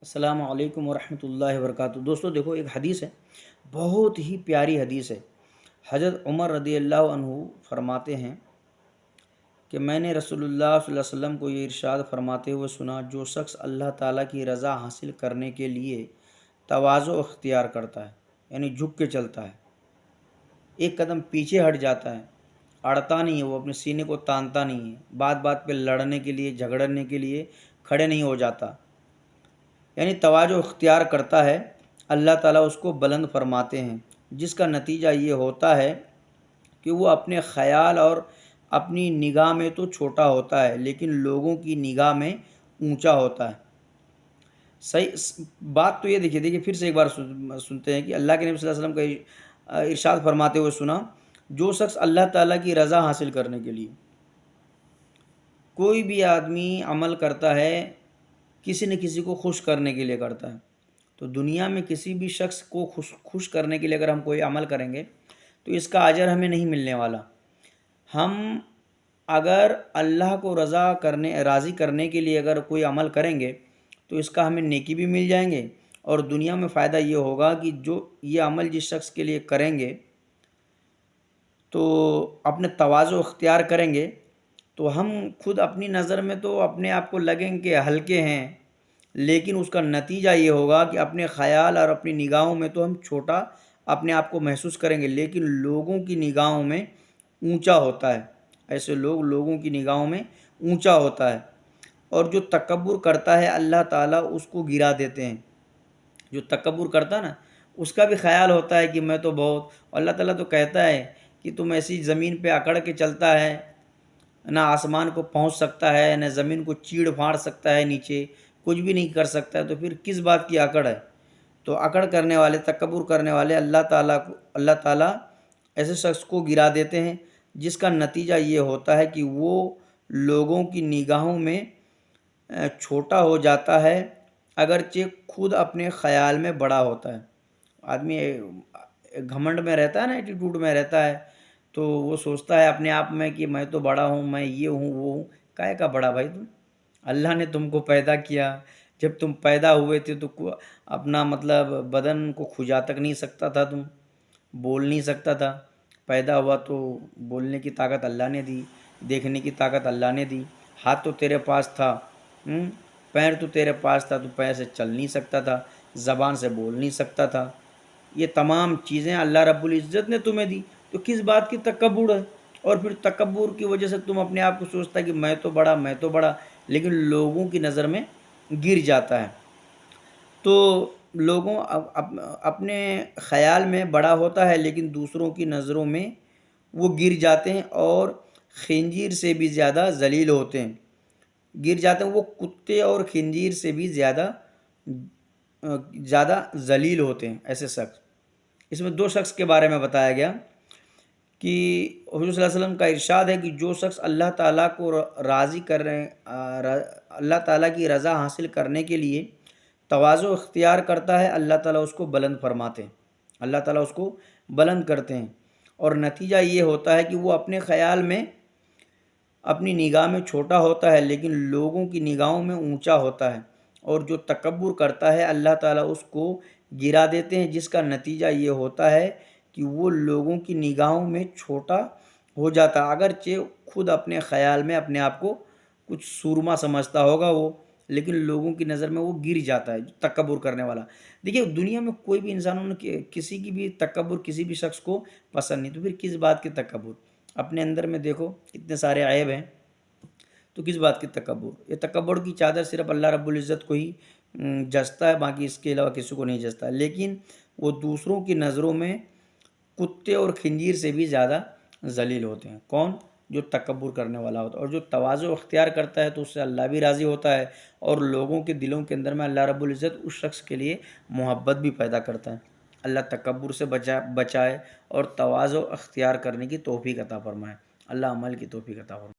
السلام علیکم ورحمۃ اللہ وبرکاتہ۔ دوستو دیکھو، ایک حدیث ہے، بہت ہی پیاری حدیث ہے۔ حضرت عمر رضی اللہ عنہ فرماتے ہیں کہ میں نے رسول اللہ صلی اللہ علیہ وسلم کو یہ ارشاد فرماتے ہوئے سنا، جو شخص اللہ تعالیٰ کی رضا حاصل کرنے کے لیے تواضع اختیار کرتا ہے، یعنی جھک کے چلتا ہے، ایک قدم پیچھے ہٹ جاتا ہے، اڑتا نہیں ہے، وہ اپنے سینے کو تانتا نہیں ہے، بات بات پہ لڑنے کے لیے جھگڑنے کے لیے کھڑے نہیں ہو جاتا، یعنی تواضع اختیار کرتا ہے، اللہ تعالیٰ اس کو بلند فرماتے ہیں، جس کا نتیجہ یہ ہوتا ہے کہ وہ اپنے خیال اور اپنی نگاہ میں تو چھوٹا ہوتا ہے، لیکن لوگوں کی نگاہ میں اونچا ہوتا ہے۔ صحیح بات تو یہ دیکھیے پھر سے ایک بار سنتے ہیں کہ اللہ کے نبی صلی اللہ علیہ وسلم کا ارشاد فرماتے ہوئے سنا، جو شخص اللہ تعالیٰ کی رضا حاصل کرنے کے لیے کوئی بھی آدمی عمل کرتا ہے، کسی نہ کسی کو خوش کرنے کے لیے کرتا ہے، تو دنیا میں کسی بھی شخص کو خوش کرنے کے لیے اگر ہم کوئی عمل کریں گے تو اس کا اجر ہمیں نہیں ملنے والا۔ ہم اگر اللہ کو راضی کرنے کے لیے اگر کوئی عمل کریں گے تو اس کا ہمیں نیکی بھی مل جائیں گے، اور دنیا میں فائدہ یہ ہوگا کہ جو یہ عمل جس شخص کے لیے کریں گے تو اپنے تواضع اختیار کریں گے، تو ہم خود اپنی نظر میں تو اپنے آپ کو لگیں کہ ہلکے ہیں، لیکن اس کا نتیجہ یہ ہوگا کہ اپنے خیال اور اپنی نگاہوں میں تو ہم چھوٹا اپنے آپ کو محسوس کریں گے، لیکن لوگوں کی نگاہوں میں اونچا ہوتا ہے۔ ایسے لوگوں کی نگاہوں میں اونچا ہوتا ہے، اور جو تکبر کرتا ہے اللہ تعالیٰ اس کو گرا دیتے ہیں۔ جو تکبر کرتا ہے نا، اس کا بھی خیال ہوتا ہے کہ میں تو بہت، اللہ تعالیٰ تو کہتا ہے کہ تم ایسی زمین پہ اکڑ کے چلتا ہے، نہ آسمان کو پہنچ سکتا ہے، نہ زمین کو چیڑ پھاڑ سکتا ہے، نیچے کچھ بھی نہیں کر سکتا ہے، تو پھر کس بات کی اکڑ ہے؟ تو اکڑ کرنے والے، تکبر کرنے والے اللہ تعالیٰ ایسے شخص کو گرا دیتے ہیں، جس کا نتیجہ یہ ہوتا ہے کہ وہ لوگوں کی نگاہوں میں چھوٹا ہو جاتا ہے، اگرچہ خود اپنے خیال میں بڑا ہوتا ہے۔ آدمی گھمنڈ میں رہتا ہے نا، ایٹیٹیوڈ میں رہتا ہے، تو وہ سوچتا ہے اپنے آپ میں کہ میں تو بڑا ہوں، میں یہ ہوں وہ ہوں۔ کائے کا بڑا بھائی تم؟ اللہ نے تم کو پیدا کیا، جب تم پیدا ہوئے تھے تو اپنا بدن کو کھجا تک نہیں سکتا تھا، تم بول نہیں سکتا تھا، پیدا ہوا تو بولنے کی طاقت اللہ نے دی، دیکھنے کی طاقت اللہ نے دی، ہاتھ تو تیرے پاس تھا، پیر تو تیرے پاس تھا، تو پیر سے چل نہیں سکتا تھا، زبان سے بول نہیں سکتا تھا، یہ تمام چیزیں اللہ رب العزت نے تمہیں دی، تو کس بات کی تکبر ہے؟ اور پھر تکبر کی وجہ سے تم اپنے آپ کو سوچتا ہے کہ میں تو بڑا، لیکن لوگوں کی نظر میں گر جاتا ہے۔ تو لوگوں اپنے خیال میں بڑا ہوتا ہے، لیکن دوسروں کی نظروں میں وہ گر جاتے ہیں، اور خنزیر سے بھی زیادہ ذلیل ہوتے ہیں، گر جاتے ہیں، وہ کتے اور خنزیر سے بھی زیادہ ذلیل ہوتے ہیں ایسے شخص۔ اس میں دو شخص کے بارے میں بتایا گیا کہ حضور صلی اللہ علیہ وسلم کا ارشاد ہے کہ جو شخص اللہ تعالیٰ کو اللہ تعالیٰ کی رضا حاصل کرنے کے لیے تواضع اختیار کرتا ہے، اللہ تعالیٰ اس کو بلند فرماتے ہیں، اللہ تعالیٰ اس کو بلند کرتے ہیں، اور نتیجہ یہ ہوتا ہے کہ وہ اپنے خیال میں اپنی نگاہ میں چھوٹا ہوتا ہے، لیکن لوگوں کی نگاہوں میں اونچا ہوتا ہے، اور جو تکبر کرتا ہے اللہ تعالیٰ اس کو گرا دیتے ہیں، جس کا نتیجہ یہ ہوتا ہے کہ وہ لوگوں کی نگاہوں میں چھوٹا ہو جاتا ہے، اگرچہ خود اپنے خیال میں اپنے آپ کو کچھ سورما سمجھتا ہوگا وہ، لیکن لوگوں کی نظر میں وہ گر جاتا ہے، تکبر کرنے والا۔ دیکھیے دنیا میں کوئی بھی انسانوں نے کسی کی بھی تکبر کسی بھی شخص کو پسند نہیں، تو پھر کس بات کی تکبر؟ اپنے اندر میں دیکھو اتنے سارے عیب ہیں، تو کس بات کی تکبر؟ یہ تکبر کی چادر صرف اللہ رب العزت کو ہی جچتا ہے، باقی اس کے علاوہ کسی کو نہیں جچتا، لیکن وہ دوسروں کی نظروں میں کتے اور خنزیر سے بھی زیادہ ذلیل ہوتے ہیں۔ کون؟ جو تکبر کرنے والا ہوتا ہے، اور جو تواضع اختیار کرتا ہے تو اس سے اللہ بھی راضی ہوتا ہے، اور لوگوں کے دلوں کے اندر میں اللہ رب العزت اس شخص کے لیے محبت بھی پیدا کرتا ہے۔ اللہ تکبر سے بچائے اور تواضع اختیار کرنے کی توفیق عطا فرمائے۔ اللہ عمل کی توفیق عطا فرمائے۔